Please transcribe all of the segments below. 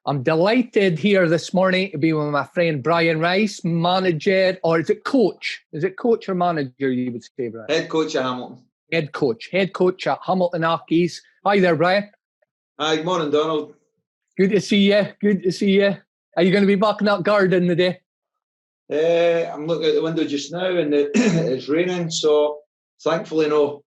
I'm delighted here this morning to be with my friend Brian Rice, manager, or is it coach? Is it coach or manager, you would say, Brian? Head coach at Hamilton. Head coach at Hamilton Accies. Hi there, Brian. Hi, good morning, Donald. Good to see you. Are you going to be back in that garden today? I'm looking out the window just now and it's raining, so thankfully no.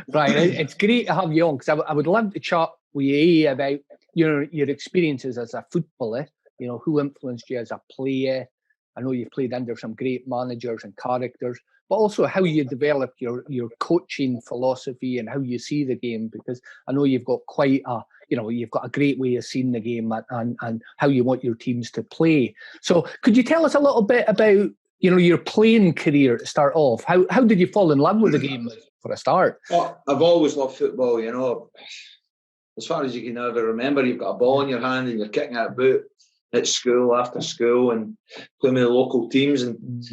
Brian, it's great to have you on because I would love to chat with you about your experiences as a footballer, who influenced you as a player. I know you've played under some great managers and characters, but also how you developed your coaching philosophy and how you see the game, because I know you've got quite a, you've got a great way of seeing the game and how you want your teams to play. So could you tell us a little bit about, your playing career to start off? How did you fall in love with the game for a start? Oh, I've always loved football, As far as you can ever remember, you've got a ball in your hand and you're kicking it about at school after school and playing with the local teams. And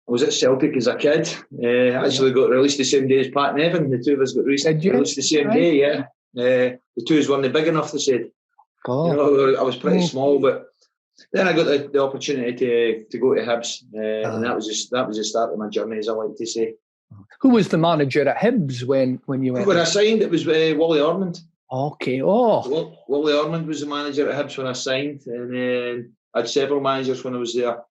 I was at Celtic as a kid. I actually got released the same day as Pat and Evan. The two of us got released the same day, yeah. The two of us weren't big enough, they said. God. I was pretty small, but then I got the opportunity to go to Hibs, and that was just the start of my journey, as I like to say. Who was the manager at Hibs when you went? When I signed, it was Wally Ormond. Okay. Oh, Wally Ormond was the manager at Hibs when I signed, and then I had several managers when I was there: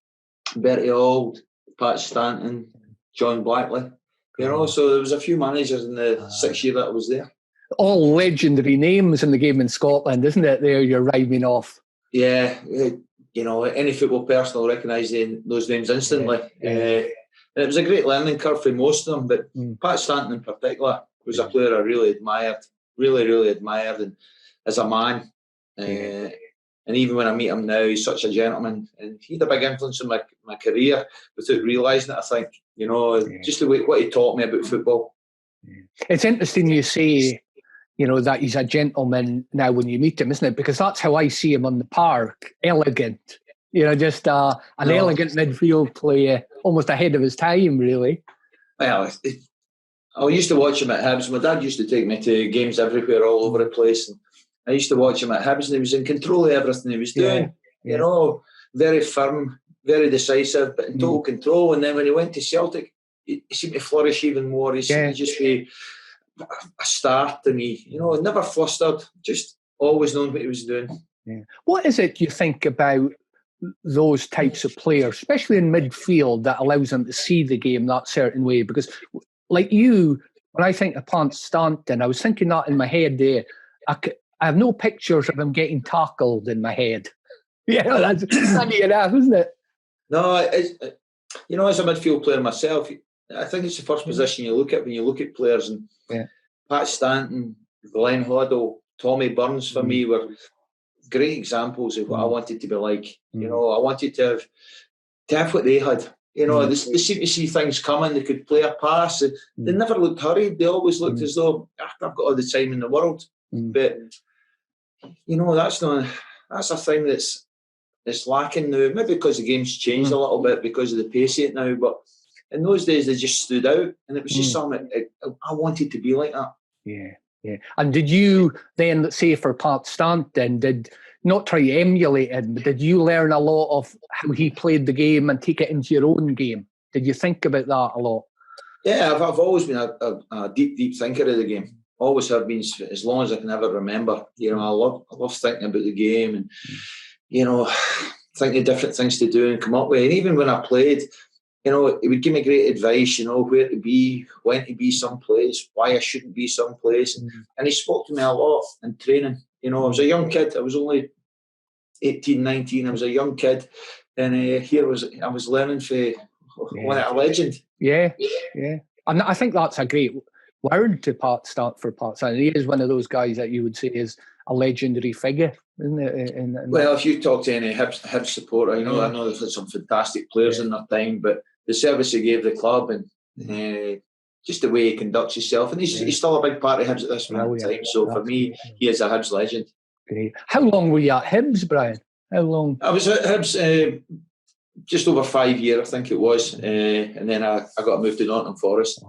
Bertie Auld, Pat Stanton, John Blackley. So there was a few managers in the 6 year that I was there. All legendary names in the game in Scotland, isn't it? There you're rhyming off. Yeah, any football person will recognise those names instantly. And it was a great learning curve for most of them, but Pat Stanton in particular was a player I really admired, really admired, and as a man. And even when I meet him now, he's such a gentleman, and he had a big influence on my career without realising it, I think, just the way what he taught me about football. It's interesting you say, that he's a gentleman now when you meet him, isn't it? Because that's how I see him on the park. Elegant. Just an elegant midfield player, almost ahead of his time, really. Well, I used to watch him at Hibs. My dad used to take me to games everywhere, all over the place. And I used to watch him at Hibs, and he was in control of everything he was doing. Very firm, very decisive, but in total control. And then when he went to Celtic, he seemed to flourish even more. He seemed to just be a star to me. Never flustered, just always knowing what he was doing. Yeah. What is it you think about those types of players, especially in midfield, that allows them to see the game that certain way? Because, like you, when I think of Pat Stanton, I was thinking that in my head there. I have no pictures of him getting tackled in my head. That's funny enough, isn't it? No, as a midfield player myself, I think it's the first position you look at when you look at players. And Pat Stanton, Glenn Hoddle, Tommy Burns for me were great examples of what I wanted to be like. I wanted to have what they had. They seemed to see things coming. They could play a pass. They never looked hurried. They always looked as though I've got all the time in the world. But that's a thing that's lacking now. Maybe because the game's changed a little bit because of the pace of it now. But in those days, they just stood out, and it was just something I wanted to be like that. Yeah. And did you then, say for Pat Stanton, did not try to emulate him, but did you learn a lot of how he played the game and take it into your own game? Did you think about that a lot? Yeah, I've always been a deep thinker of the game. Always have been, as long as I can ever remember. I love thinking about the game and thinking of different things to do and come up with. And even when I played, he would give me great advice, where to be, when to be someplace, why I shouldn't be someplace. And he spoke to me a lot in training. I was a young kid. I was only 18, 19. I was a young kid. And I was learning for one of a legend. Yeah. And I think that's a great word to Pat Stanton. He is one of those guys that you would say is a legendary figure, isn't it? Well, if you talk to any Hibs supporter, I know they've had some fantastic players in their time, but the service he gave the club and just the way he conducts himself, and he's still a big part of Hibs at this moment in time. So for me, he is a Hibs legend. Great. How long were you at Hibs, Brian? How long? I was at Hibs just over 5 years, I think it was. And then I got to move to Nottingham Forest.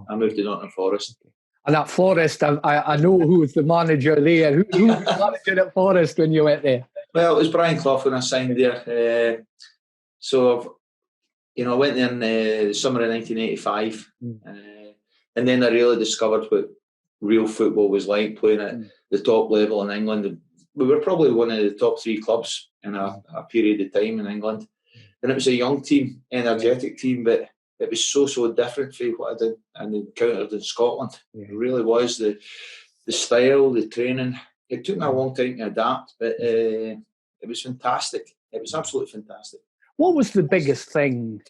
And at Forest, I know who was the manager there. Who was the manager at Forest when you went there? Well, it was Brian Clough when I signed there. So, I went there in the summer of 1985. And then I really discovered what real football was like, playing at the top level in England. We were probably one of the top 3 clubs in a period of time in England. And it was a young team, energetic team, but it was so different from what I did and encountered in Scotland. It really was the style, the training. It took me a long time to adapt, but it was fantastic. It was absolutely fantastic. What was the biggest thing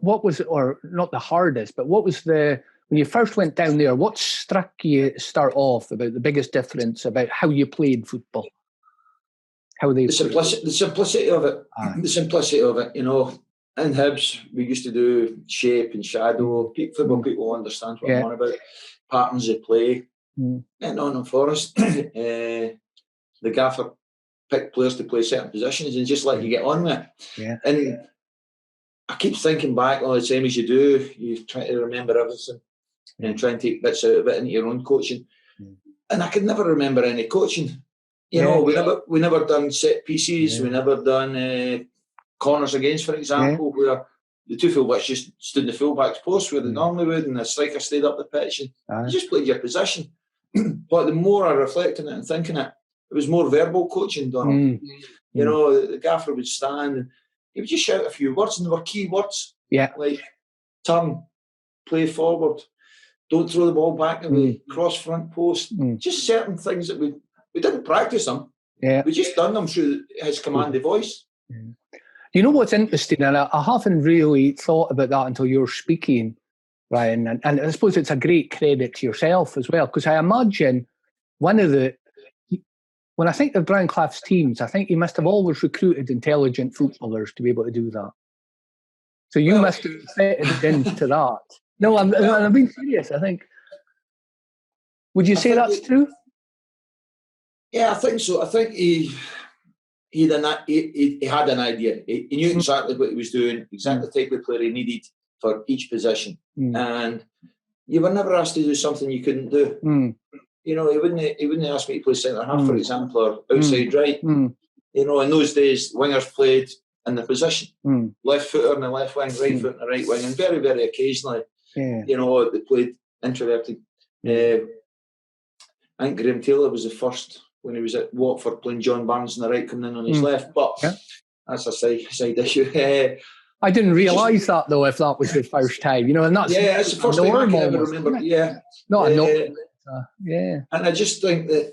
or not the hardest, but what was when you first went down there, what struck you to start off about the biggest difference about how you played football? The simplicity of it. The simplicity of it, In Hibs, we used to do shape and shadow. Football people understand what I'm on about. Patterns of play. At Nottingham Forest, the gaffer picked players to play certain positions and just let you get on with it. Yeah. And I keep thinking back all the time, as you do, you try to remember everything and try and take bits out of it into your own coaching. And I could never remember any coaching. We never done set pieces. We never done corners against, for example, where the 2 fullbacks just stood in the fullback's post where they normally would, and the striker stayed up the pitch, and you just played your position. But the more I reflect on it and think on it, it was more verbal coaching, Donald. The gaffer would stand and he would just shout a few words, and there were key words. Like turn, play forward, don't throw the ball back away, cross front post. Just certain things that we didn't practice them. We just done them through his commanding voice. You know what's interesting, and I haven't really thought about that until you're speaking, Ryan, and I suppose it's a great credit to yourself as well, because I imagine when I think of Brian Clough's teams, I think he must have always recruited intelligent footballers to be able to do that. So you must have fitted into that. No, I'm being serious, I think. Would you say that's true? Yeah, I think so. I think he had an idea. He knew exactly what he was doing, exactly the type of player he needed for each position. And you were never asked to do something you couldn't do. He wouldn't ask me to play centre half, for example, or outside right. In those days, wingers played in the position. Left footer on the left wing, right foot on the right wing, and very, very occasionally, they played introverted. I think Graham Taylor was the first when he was at Watford playing John Barnes on the right, coming in on his left. But that's a side issue. I didn't realise that, though, if that was the first time. And that's it's the first time I can ever remember. Not a normal. And I just think that,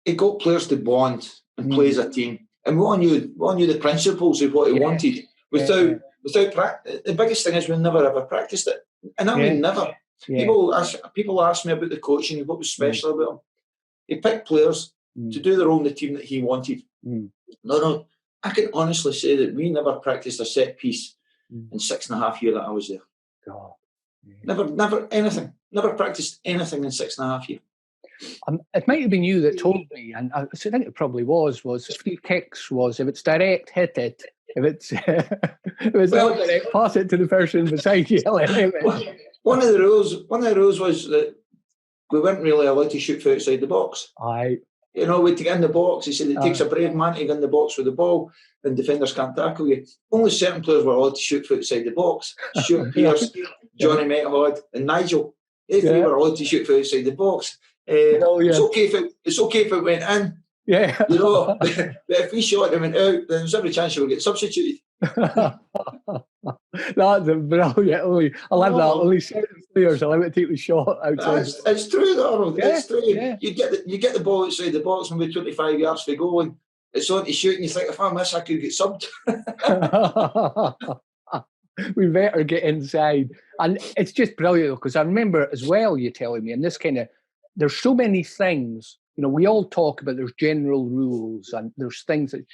it got players to bond and play as a team. And we all knew the principles of what he wanted. Without practice, the biggest thing is we never ever practiced it. And I mean never. People ask me about the coaching, what was special about him. He picked players to do their own the team that he wanted. No, I can honestly say that we never practiced a set piece in 6.5 years that I was there. God. Never anything. Never practiced anything in 6.5 years. It might have been you that told me, and I think it probably was free kicks was, if it's direct, hit it. If it's not direct, pass it to the person beside you. One of the rules was that we weren't really allowed to shoot from outside the box. We'd get in the box. He said it takes a brave man to get in the box with the ball, and defenders can't tackle you. Only certain players were allowed to shoot from outside the box. Stuart Pearce, Johnny MacNaughton, and Nigel. If they were allowed to shoot from outside the box. It's okay if it went in. But if we shot and went out, then there's every chance you will get substituted. That's brilliant. I love that. Only certain players allow it to take the shot outside. It's true, though. It's true. You get the ball outside the box and we're 25 yards for goal, and it's on to shoot, and you think, if I miss, I could get subbed. We better get inside. And it's just brilliant, because I remember as well you telling me, and this kind of, there's so many things, we all talk about there's general rules and there's things that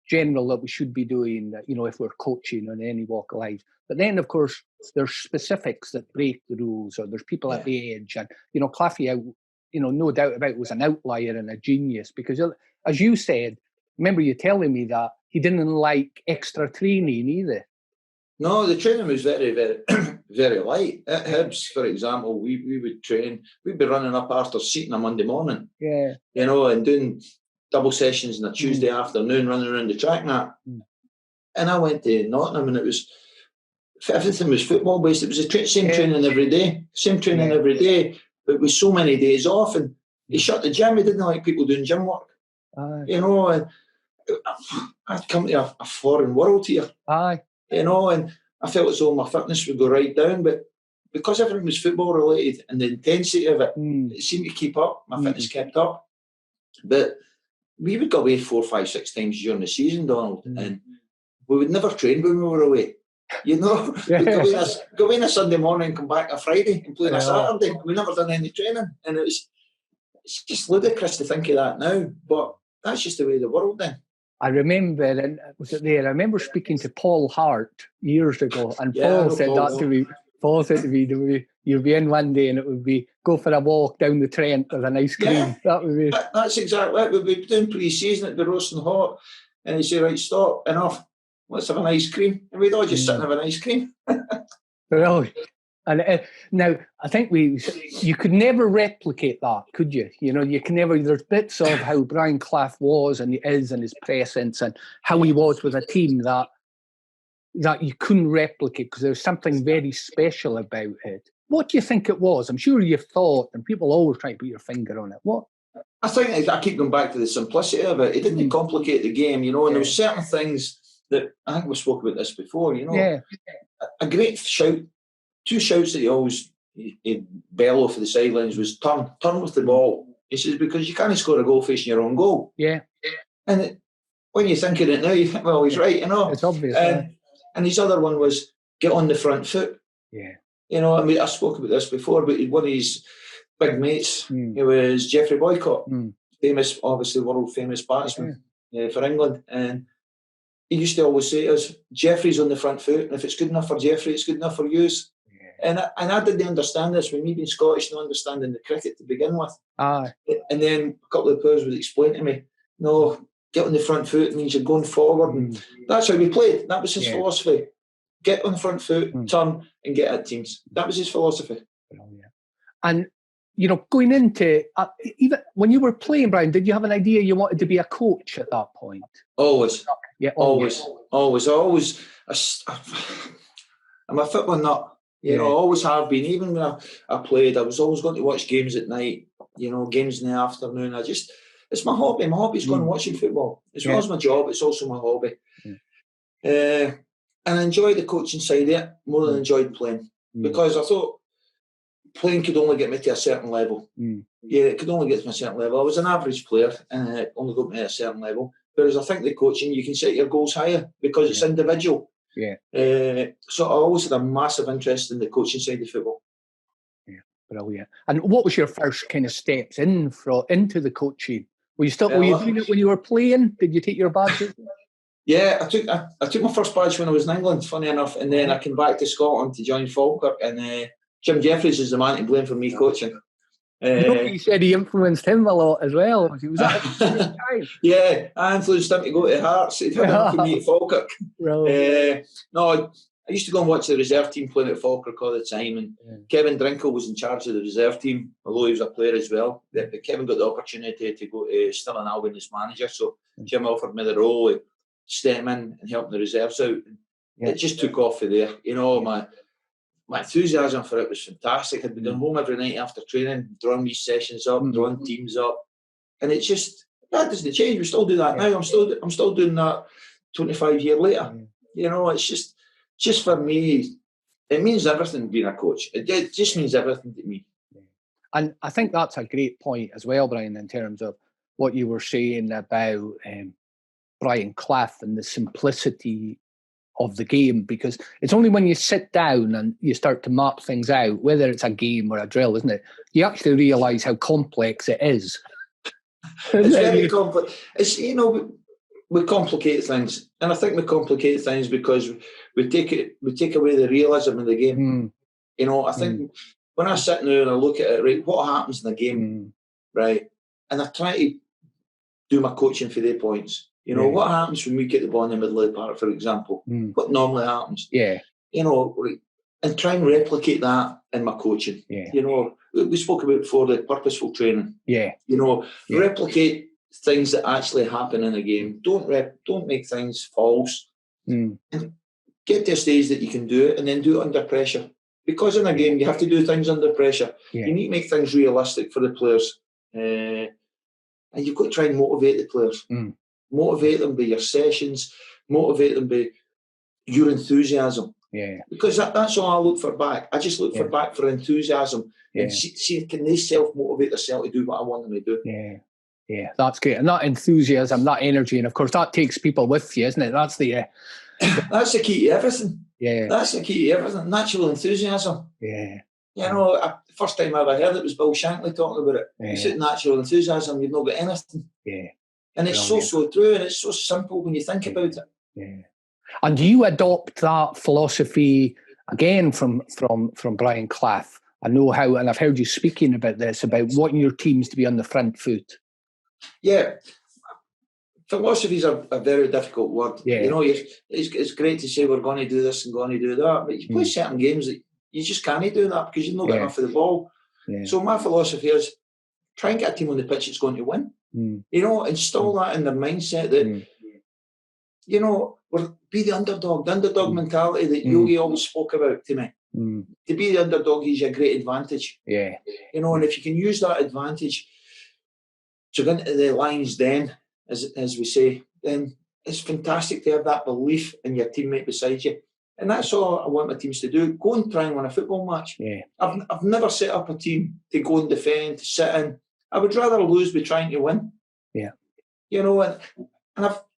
general that we should be doing, if we're coaching on any walk of life. But then, of course, there's specifics that break the rules, or there's people at the edge. And, Clough, no doubt about it, was an outlier and a genius, because, as you said, remember you telling me that he didn't like extra training either. No, the training was very, very, very light. At Hibs, for example, we would train. We'd be running up Arthur's Seat on a Monday morning. Yeah. You know, and doing double sessions on a Tuesday afternoon, running around the track and that. And I went to Nottingham, and it was, everything was football based. It was the same training every day, but with so many days off. And he shut the gym. He didn't like people doing gym work. You know, and I'd come to a foreign world here. You know, and I felt as though my fitness would go right down, but because everything was football related and the intensity of it, it seemed to keep up. My fitness kept up. But we would go away 4, 5, 6 times during the season, Donald, and we would never train when we were away. You know, we'd go away on a Sunday morning and come back on a Friday and play on a Saturday. We never done any training, and it's just ludicrous to think of that now, but that's just the way of the world then. I remember, and was it there? I remember speaking to Paul Hart years ago, and Paul said to me, you'd be in one day and it would be go for a walk down the Trent with an ice cream. Yeah, that would be. That's exactly it. We'd be doing pre-season, it'd be roasting hot, and he'd say, right, stop, enough, let's have an ice cream. And we'd all just sit and have an ice cream. Really? And now, I think you could never replicate that, could you? You know, you can never, there's bits of how Brian Clough was and he is and his presence and how he was with a team that you couldn't replicate because there's something very special about it. What do you think it was? I'm sure you've thought, and people always try to put your finger on it. What? I think I keep going back to the simplicity of it. It didn't complicate the game, you know, and there were certain things that, I think we spoke about this before, you know. A great shout, 2 shouts that he'd bellow for the sidelines was turn with the ball. He says, because you can't score a goal facing your own goal. Yeah. And when you think of it now, you think, well, he's right, you know. It's obvious. And his other one was get on the front foot. Yeah. You know, I mean, I spoke about this before, but one of his big mates, it was Geoffrey Boycott, famous, obviously world famous batsman for England. And he used to always say to us, Geoffrey's on the front foot, and if it's good enough for Geoffrey, it's good enough for you. And I didn't understand this when me being Scottish, not understanding the cricket to begin with. And then a couple of players would explain to me, no, get on the front foot means you're going forward. And that's how we played. That was his philosophy. Get on the front foot, turn, and get at teams. That was his philosophy. And, you know, going into, even when you were playing, Brian, did you have an idea you wanted to be a coach at that point? Always. Yeah, always. I'm a football nut. You know, I always have been. Even when I played, I was always going to watch games at night, you know, games in the afternoon. It's my hobby. My hobby's going watching football. As well as my job, it's also my hobby. And I enjoyed the coaching side of it more than I enjoyed playing. Because I thought playing could only get me to a certain level. Yeah, it could only get to a certain level. I was an average player and it only got me to a certain level. Whereas I think the coaching, you can set your goals higher because it's individual. So I always had a massive interest in the coaching side of football. Brilliant. And what was your first kind of steps into the coaching? Were you doing it when you were playing? Did you take your badge? Yeah, I took my first badge when I was in England, funny enough, and then I came back to Scotland to join Falkirk, and Jim Jeffries is the man to blame for me coaching. You said he influenced him a lot as well. Was that at the same time? Yeah, I influenced him to go to Hearts. He'd had enough of me at Falkirk. No, I used to go and watch the reserve team playing at Falkirk all the time, and Kevin Drinkle was in charge of the reserve team, although he was a player as well. But Kevin got the opportunity to go to Stirling Albion as manager, so Jim offered me the role of stepping in and helping the reserves out. It just took off from there. You know, my enthusiasm for it was fantastic. I'd be going home every night after training, drawing these sessions up, drawing teams up, and it just that doesn't change. We still do that now. I'm still doing that 25 years later. You know, it's just for me, it means everything being a coach. It just means everything to me. And I think that's a great point as well, Brian, in terms of what you were saying about Brian Clough and the simplicity of the game, because it's only when you sit down and you start to map things out, whether it's a game or a drill, isn't it? You actually realise how complex it is. It's very complex. It's, you know, we complicate things, and I think we complicate things because we take away the realism of the game. You know, I think when I sit now and I look at it, right, what happens in the game, right, and I try to do my coaching for their points. You know, what happens when we get the ball in the middle of the park, for example? What normally happens? Yeah. You know, and try and replicate that in my coaching. Yeah. You know, we spoke about before the purposeful training. Yeah. You know, replicate things that actually happen in a game. Don't make things false. And get to a stage that you can do it, and then do it under pressure. Because in a game, you have to do things under pressure. Yeah. You need to make things realistic for the players. And you've got to try and motivate the players. Motivate them by your sessions. Motivate them by your enthusiasm. Yeah. Because that's all I look for back. I just look for enthusiasm. And see, can they self-motivate themselves to do what I want them to do? Yeah. Yeah, that's great. And that enthusiasm, that energy, and of course that takes people with you, isn't it? That's the that's the key to everything. Yeah. That's the key to everything. Natural enthusiasm. Yeah. You know, the first time I ever heard it was Bill Shankly talking about it. He said natural enthusiasm, you've not got anything. Yeah. And it's so true, and it's so simple when you think about it. Yeah. And do you adopt that philosophy again from Brian Clough? I know how, and I've heard you speaking about this, about wanting your teams to be on the front foot. Yeah. Philosophies are a very difficult word. Yeah. You know, it's great to say we're going to do this and going to do that, but you play certain games that you just can't do that because you've not got enough of the ball. Yeah. So my philosophy is try and get a team on the pitch that's going to win. You know, install that in their mindset that, you know, be the underdog mentality that Yogi always spoke about to me. To be the underdog is a great advantage. Yeah. You know, and if you can use that advantage to go into the lion's den, as we say, then it's fantastic to have that belief in your teammate beside you. And that's all I want my teams to do. Go and try and win a football match. Yeah. I've never set up a team to go and defend, to sit in. I would rather lose by trying to win. Yeah. You know, and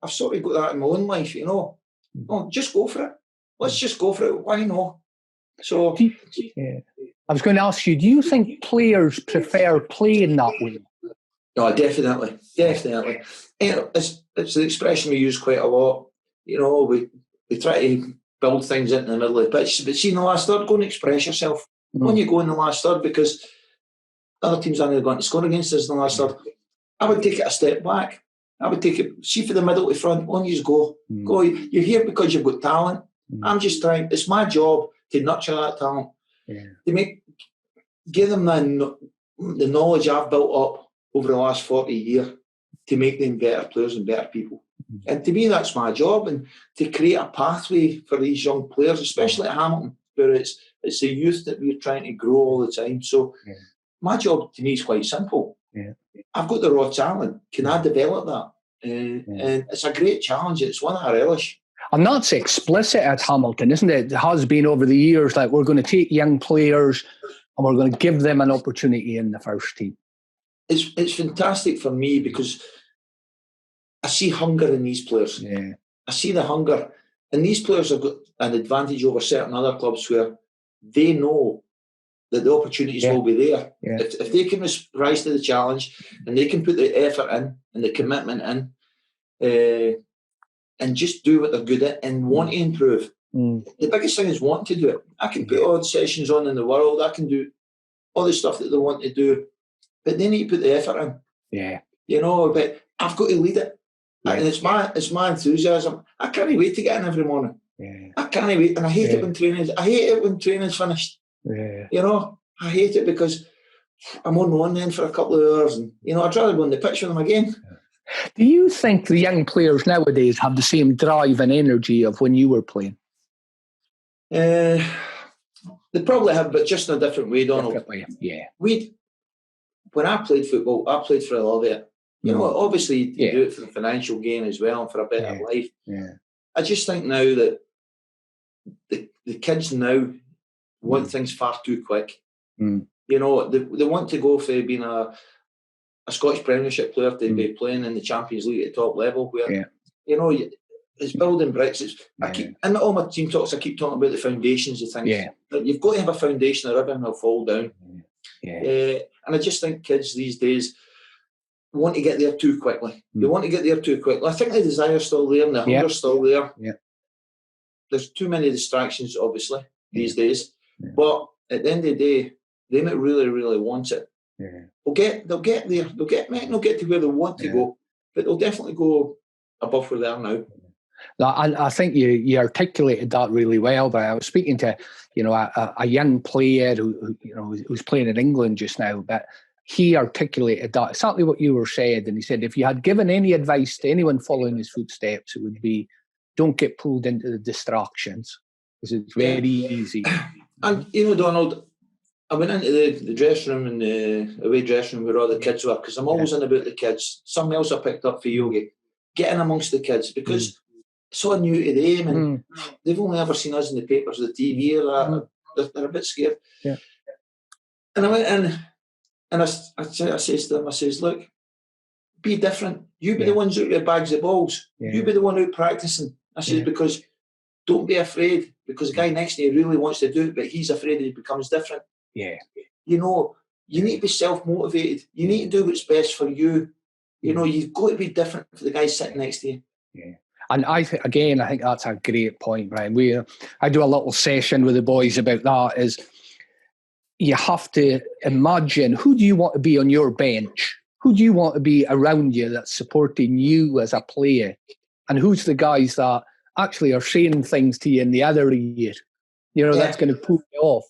I've sort of got that in my own life, you know. Oh, just go for it. Let's just go for it. Why not? So I was going to ask you, do you think players prefer playing that way? No, definitely. You know, it's the expression we use quite a lot. You know, we try to build things into the middle of the pitch, but see, in the last third, go and express yourself. When you go in the last third, because other teams aren't going to score against us in the last third, I would take it a step back. I would take it, see for the middle to front, on you go. Go. You're here because you've got talent. I'm just trying, it's my job to nurture that talent. To give them the knowledge I've built up over the last 40 years to make them better players and better people. And to me, that's my job, and to create a pathway for these young players, especially at Hamilton, where it's the youth that we're trying to grow all the time. So my job to me is quite simple. I've got the raw talent. Can I develop that? And it's a great challenge. It's one I relish. And that's explicit at Hamilton, isn't it? It has been over the years, like we're going to take young players and we're going to give them an opportunity in the first team. It's fantastic for me because I see hunger in these players. I see the hunger. And these players have got an advantage over certain other clubs where they know that the opportunities will be there. If they can rise to the challenge and they can put the effort in and the commitment in and just do what they're good at and want to improve. The biggest thing is wanting to do it. I can put all the sessions on in the world. I can do all the stuff that they want to do. But they need to put the effort in. You know, but I've got to lead it. And it's my enthusiasm. I can't wait to get in every morning. I can't wait. And I hate it when training's finished. You know, I hate it because I'm on one then for a couple of hours. And, you know, I'd rather go on the pitch with them again. Do you think the young players nowadays have the same drive and energy of when you were playing? They probably have, but just in a different way, Donald. When I played football, I played for the love of it. You know, obviously you do it for the financial gain as well and for a better life. I just think now that the kids now want things far too quick. You know, they want to go for being a Scottish Premiership player to be playing in the Champions League at top level where, you know, it's building bricks. In all my team talks, I keep talking about the foundations of things. You've got to have a foundation or everything will fall down. And I just think kids these days want to get there too quickly. They want to get there too quickly. I think the desire's still there and the hunger's still there. There's too many distractions, obviously, these days. But at the end of the day, they might really, really want it. They'll get there. They'll get to where they want to go, but they'll definitely go above where they are now. I think you articulated that really well. But I was speaking to, a young player who's playing in England just now, but he articulated that exactly what you were saying. And he said, if you had given any advice to anyone following his footsteps, it would be, don't get pulled into the distractions, because it's very easy. And, Donald, I went into the dressing room and the away dressing room where all the kids were, because I'm always in about the kids. Something else I picked up for Yogi, getting amongst the kids, because it's so new to them, and they've only ever seen us in the papers or the TV, or they're a bit scared. Yeah. And I went in, and I says to them, I says, look, be different. You be the ones out with bags of balls. Yeah. You be the one out practicing. I says, because don't be afraid, because the guy next to you really wants to do it, but he's afraid he becomes different. Yeah. You need to be self-motivated. You need to do what's best for you. You've got to be different for the guy sitting next to you. Yeah. And I think that's a great point, Brian. I do a little session with the boys about that, is you have to imagine, who do you want to be on your bench? Who do you want to be around you that's supporting you as a player? And who's the guys that actually are saying things to you in the other ear? That's going to pull you off.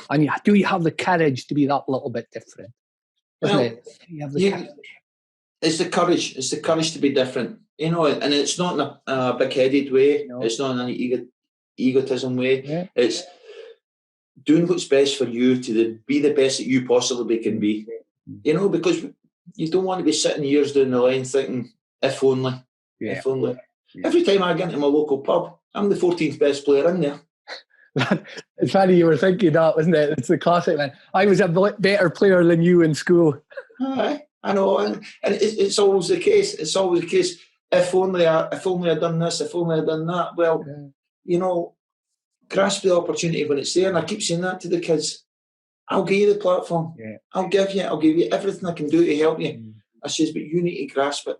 And do you have the courage to be that little bit different? It's the courage. It's the courage to be different. And it's not in a big-headed way. No. It's not in an egotism way. Yeah. It's doing what's best for you to be the best that you possibly can be. Because you don't want to be sitting years down the line thinking, if only, if only. Yeah. Every time I get into my local pub, I'm the 14th best player in there. It's funny you were thinking that, wasn't it? It's the classic, man. I was a better player than you in school. I know, and it's always the case. It's always the case. If only I'd done this, if only I'd done that. Well, grasp the opportunity when it's there. And I keep saying that to the kids. I'll give you the platform. Yeah. I'll give you everything I can do to help you. I says, but you need to grasp it.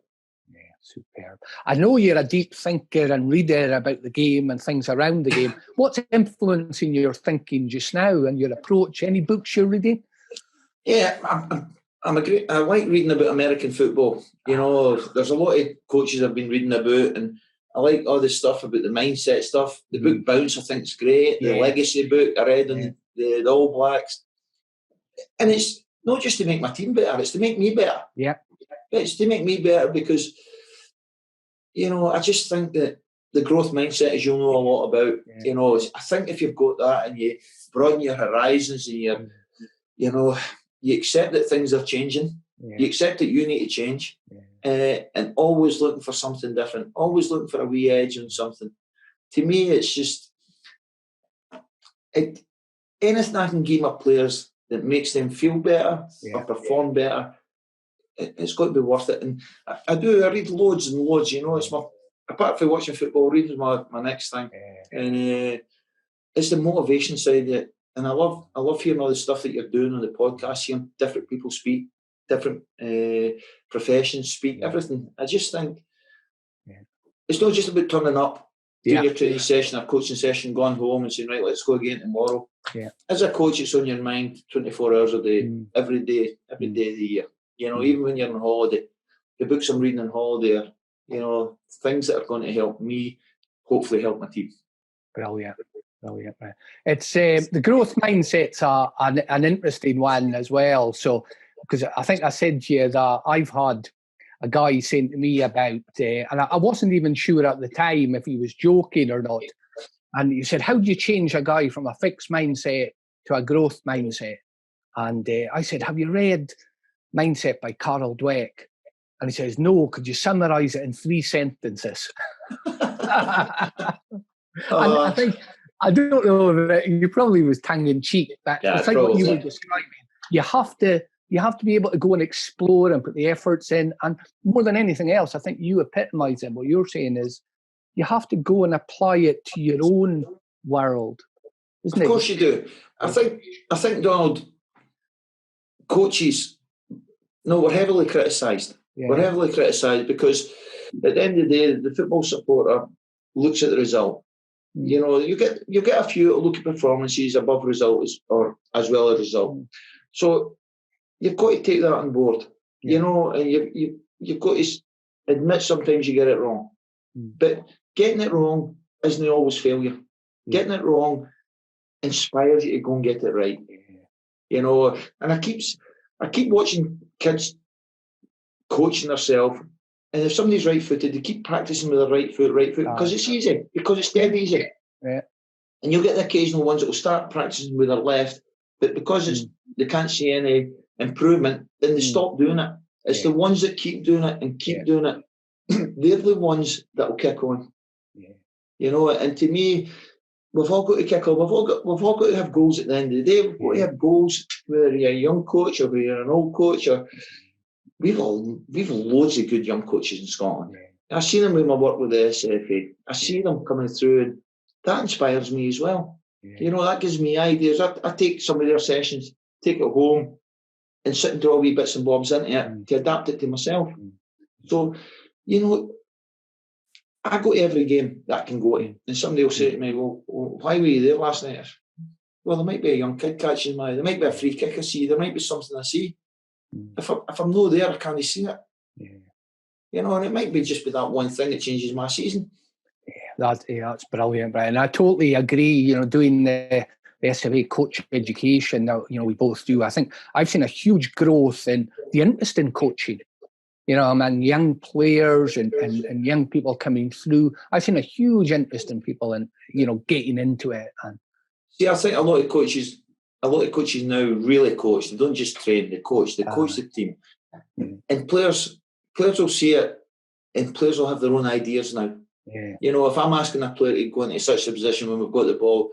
Yeah, superb. I know you're a deep thinker and reader about the game and things around the game. What's influencing your thinking just now and your approach? Any books you're reading? Yeah, I like reading about American football. There's a lot of coaches I've been reading about, and I like all this stuff about the mindset stuff. The book Bounce, I think, is great. The Legacy book I read on the All Blacks. And it's not just to make my team better, it's to make me better. Yeah. It's to make me better because, I just think that the growth mindset, as you'll know a lot about, I think if you've got that and you broaden your horizons and you accept that things are changing, you accept that you need to change, and always looking for something different, always looking for a wee edge on something. To me, it's just anything I can give my players that makes them feel better or perform better, it's got to be worth it. And I read loads and loads, it's apart from watching football, reading my next thing. And it's the motivation side of it. And I love hearing all the stuff that you're doing on the podcast, hearing different people speak, different professions speak, everything. I just think it's not just about turning up, doing your training session, a coaching session, going home and saying, right, let's go again tomorrow. Yeah. As a coach, it's on your mind 24 hours a day, every day of the year. Even when you're on holiday, the books I'm reading on holiday are, things that are going to help me, hopefully help my team. Brilliant. It's the growth mindset's an interesting one as well. So, because I think I said to you that I've had a guy saying to me about, and I wasn't even sure at the time if he was joking or not. And he said, how do you change a guy from a fixed mindset to a growth mindset? And I said, have you read Mindset by Carol Dweck? And he says, no, could you summarise it in 3 sentences? And I think, I don't know, that you probably was tongue-in-cheek, but I think what you were describing, you have to be able to go and explore and put the efforts in. And more than anything else, I think you epitomise it. What you're saying is you have to go and apply it to your own world, isn't it? Of course you do. I think, Donald, coaches, we're heavily criticised. Yeah. We're heavily criticised because at the end of the day, the football supporter looks at the result. You get a few look at performances above results or as well as result. So you've got to take that on board, and you've got to admit sometimes you get it wrong. But getting it wrong isn't always failure. Getting it wrong inspires you to go and get it right. You know, and I keep watching kids coaching themselves, and if somebody's right-footed, they keep practicing with their right foot, because it's easy, because it's dead easy. Yeah. And you'll get the occasional ones that will start practicing with their left, but because they can't see any improvement, then they stop doing it. It's the ones that keep doing it and keep doing it. They're the ones that will kick on. Yeah. You know, and to me, we've all got to kick on. We've all got to have goals at the end of the day. We've got to have goals, whether you're a young coach or whether you're an old coach. Or we've loads of good young coaches in Scotland. Yeah. I've seen them when I work with the SFA. I see them coming through, and that inspires me as well. Yeah. You know, that gives me ideas. I take some of their sessions, take it home, and sit and draw wee bits and bobs into it to adapt it to myself. So, you know, I go to every game that I can go to, and somebody will say to me, well, why were you there last night? Well, there might be a young kid catching my, there might be a free kick I see, there might be something I see. If I'm not there, I can't see it. Yeah. You know, and it might be just be that one thing that changes my season. That's brilliant, Brian. I totally agree. You know, doing the SFA coach education that, you know, we both do. I think I've seen a huge growth in the interest in coaching. You know, I mean, young players and young people coming through. I've seen a huge interest in people and, you know, getting into it. And see, I think a lot of coaches now really coach. They don't just train; they coach. They coach the team, and players will see it, and players will have their own ideas now. Yeah. You know, if I'm asking a player to go into such a position when we've got the ball,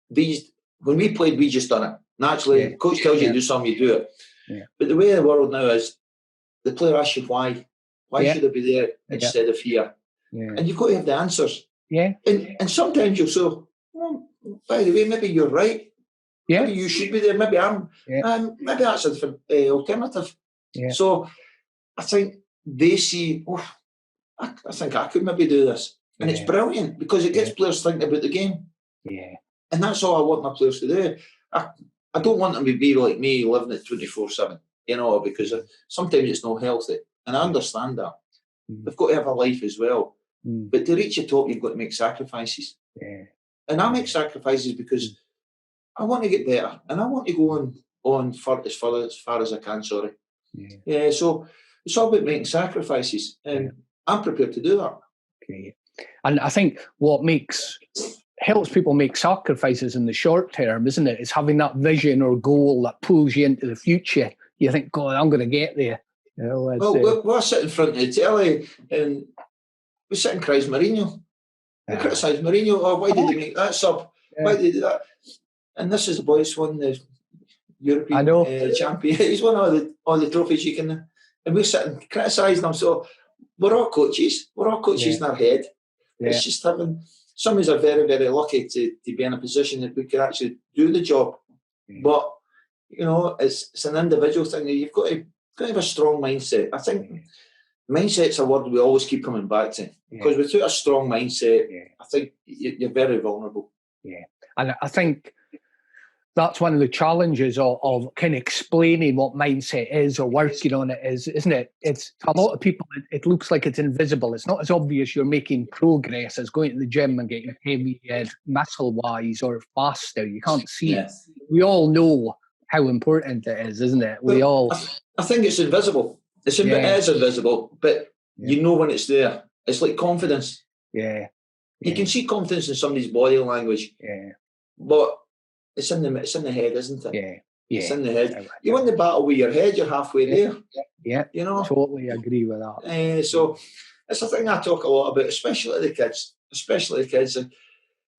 when we played, we just done it naturally. Coach tells you to do something, you do it. Yeah. But the way of the world now is, the player asks you why. Why should I be there instead of here? Yeah. And you've got to have the answers. Yeah. And sometimes you'll say, well, by the way, maybe you're right. Yeah. Maybe you should be there. Maybe I'm. Yeah. Maybe that's a different alternative. Yeah. So I think they see, I think I could maybe do this. And it's brilliant because it gets players thinking about the game. Yeah. And that's all I want my players to do. I don't want them to be like me, living it 24/7. You know, because sometimes it's not healthy. And I understand that. They've got to have a life as well. But to reach the top, you've got to make sacrifices. Yeah. And I make sacrifices because I want to get better. And I want to go on as far as I can, sorry. Yeah. So it's all about making sacrifices. And I'm prepared to do that. Okay. And I think what helps people make sacrifices in the short term, isn't it? Is having that vision or goal that pulls you into the future. You think, God, I'm going to get there. You know, we're sitting in front of the telly and we sit and criticize Mourinho. We criticise Mourinho. Oh, why did he make that sub? Why did he do that? And this is the boy who's won the European champion. He's won all the trophies you can. And we sit and criticise them. So we're all coaches. We're all coaches in our head. Yeah. It's just having. Some of us are very, very lucky to be in a position that we could actually do the job. But you know, it's an individual thing. You've got to have a strong mindset. I think mindset's a word we always keep coming back to because without a strong mindset, I think you're very vulnerable. Yeah, and I think that's one of the challenges of kind of explaining what mindset is or working on it is, isn't it? It's a lot of people. It looks like it's invisible. It's not as obvious you're making progress as going to the gym and getting heavy muscle-wise or faster. You can't see it. We all know how important it is, isn't it? I think it's invisible. It is invisible, but you know when it's there. It's like confidence. Yeah. You can see confidence in somebody's body language. Yeah. But it's in the head, isn't it? Yeah. It's in the head. You win the battle with your head, you're halfway there. Yeah. You know? Totally agree with that. So it's a thing I talk a lot about, especially the kids. And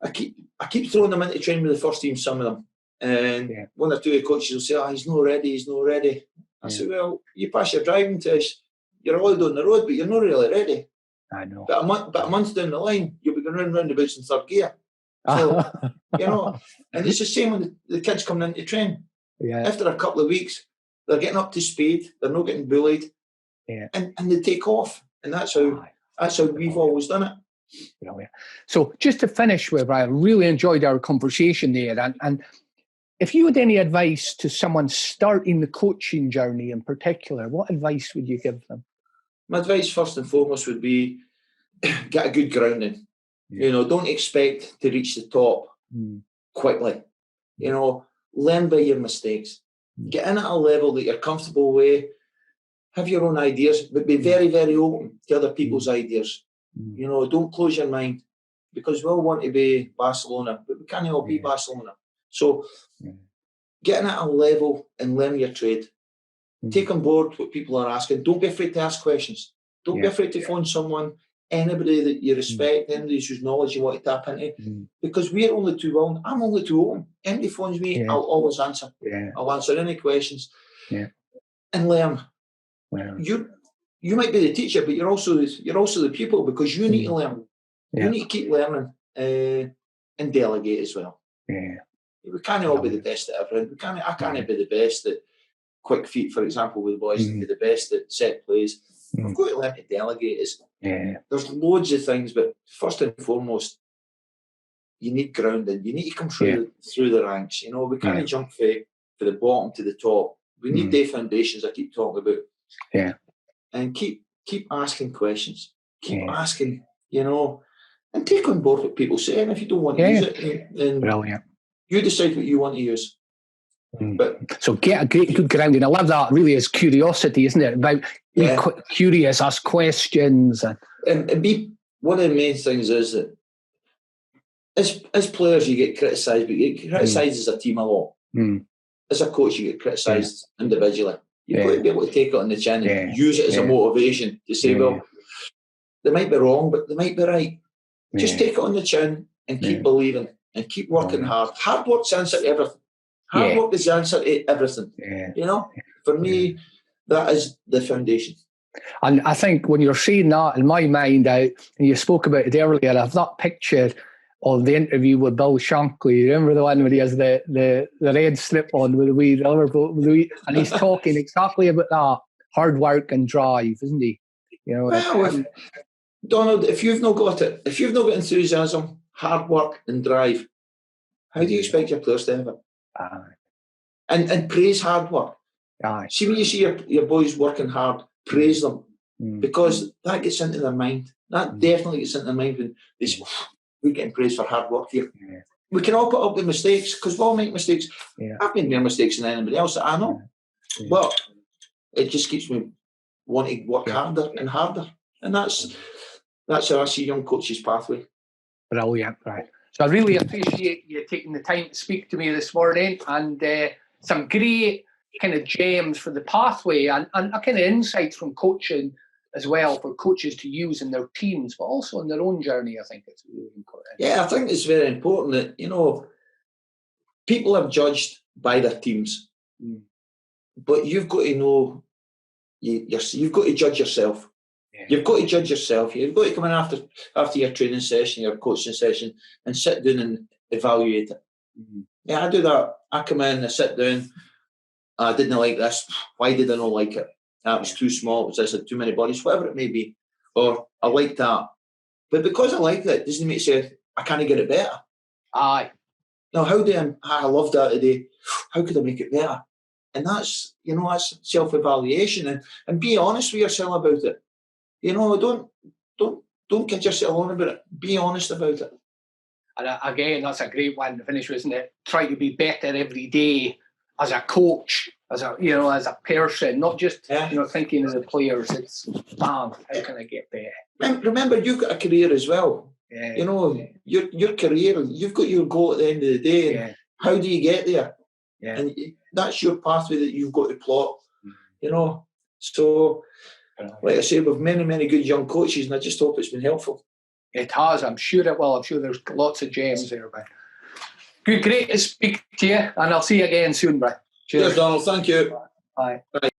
I keep throwing them into training with the first team, some of them. And one or two of the coaches will say, he's not ready. I say, well, you pass your driving test, you're allowed on the road, but you're not really ready. I know. But a month down the line, you'll be going round the boots in third gear. So, you know, and it's the same when the kids come in to train. Yeah. After a couple of weeks, they're getting up to speed, they're not getting bullied, and they take off. And that's how we've always done it. Brilliant. So just to finish with, I really enjoyed our conversation there. And if you had any advice to someone starting the coaching journey in particular, what advice would you give them? My advice, first and foremost, would be get a good grounding. You know, don't expect to reach the top quickly. You know, learn by your mistakes. Get in at a level that you're comfortable with. Have your own ideas, but be very, very open to other people's ideas. You know, don't close your mind, because we all want to be Barcelona, but we can't all be Barcelona. So get in at a level and learn your trade. Take on board what people are asking. Don't be afraid to ask questions. Don't be afraid to phone someone, anybody that you respect, anybody whose knowledge you want to tap into, because we're only too willing. I'm only too open. Anybody phones me, I'll always answer. I'll answer any questions and learn. You might be the teacher, but you're also the pupil, because you need to learn. You need to keep learning and delegate as well. We can't all be the best at everything. I can't be the best at quick feet, for example, with the boys, and be the best at set plays. I've got to learn to delegate. There's loads of things, but first and foremost, you need grounding. You need to come through the ranks. You know, we can't jump for the bottom to the top. We need the foundations I keep talking about. And keep asking questions. Keep asking, you know, and take on board what people say. And if you don't want to use it, then you decide what you want to use. But so get a good grounding. I love that. Really, is curiosity, isn't it? About being curious, ask questions, and be. One of the main things is that as players you get criticised, but you get criticised as a team a lot. As a coach, you get criticised individually. You've got to be able to take it on the chin and use it as a motivation to say, well, they might be wrong, but they might be right. Just take it on the chin and keep believing and keep working hard. Hard work's the answer to everything. Hard work is the answer to everything. You know, for me, that is the foundation. And I think when you're saying that, in my mind, and you spoke about it earlier, I've that picture of the interview with Bill Shankly. Remember the one where he has the red slip on with the wee Liverpool, and he's talking exactly about that hard work and drive, isn't he? You know, well, Donald, if you've not got it, if you've not got enthusiasm, hard work and drive, how do you expect your players to have it? And praise hard work. See, when you see your boys working hard, praise them, because that gets into their mind. That definitely gets into their mind when they say, we're getting praised for hard work here. We can all put up with mistakes, because we all make mistakes. I've made more mistakes than anybody else that I know. But it just keeps me wanting to work harder and harder. And that's how I see young coaches' pathway. Brilliant, right. So I really appreciate you taking the time to speak to me this morning, and some great kind of gems for the pathway and a kind of insights from coaching as well, for coaches to use in their teams, but also in their own journey. I think it's really important. Yeah, I think it's very important that, you know, people are judged by their teams, but you've got to know, you've got to judge yourself. You've got to judge yourself. You've got to come in after your training session, your coaching session, and sit down and evaluate it. Yeah, I do that. I come in, I sit down. I didn't like this. Why did I not like it? That was too small. It was too many bodies, whatever it may be. Or I liked that. But because I liked it, doesn't mean it say I can't get it better. Aye. Now, I loved that today. How could I make it better? And that's, you know, that's self-evaluation, and be honest with yourself about it. You know, don't kid yourself on about it. Be honest about it. And again, that's a great one to finish with, isn't it? Try to be better every day as a coach, as a person, not just thinking of the players. It's how can I get better? Remember, you've got a career as well. You know, your career, you've got your goal at the end of the day. And how do you get there? And that's your pathway that you've got to plot. You know, so like I say, with many, many good young coaches, and I just hope it's been helpful. It has. I'm sure it will. I'm sure there's lots of gems there. But great to speak to you, and I'll see you again soon, Brian. Cheers, Donald. Thank you. Bye. Bye.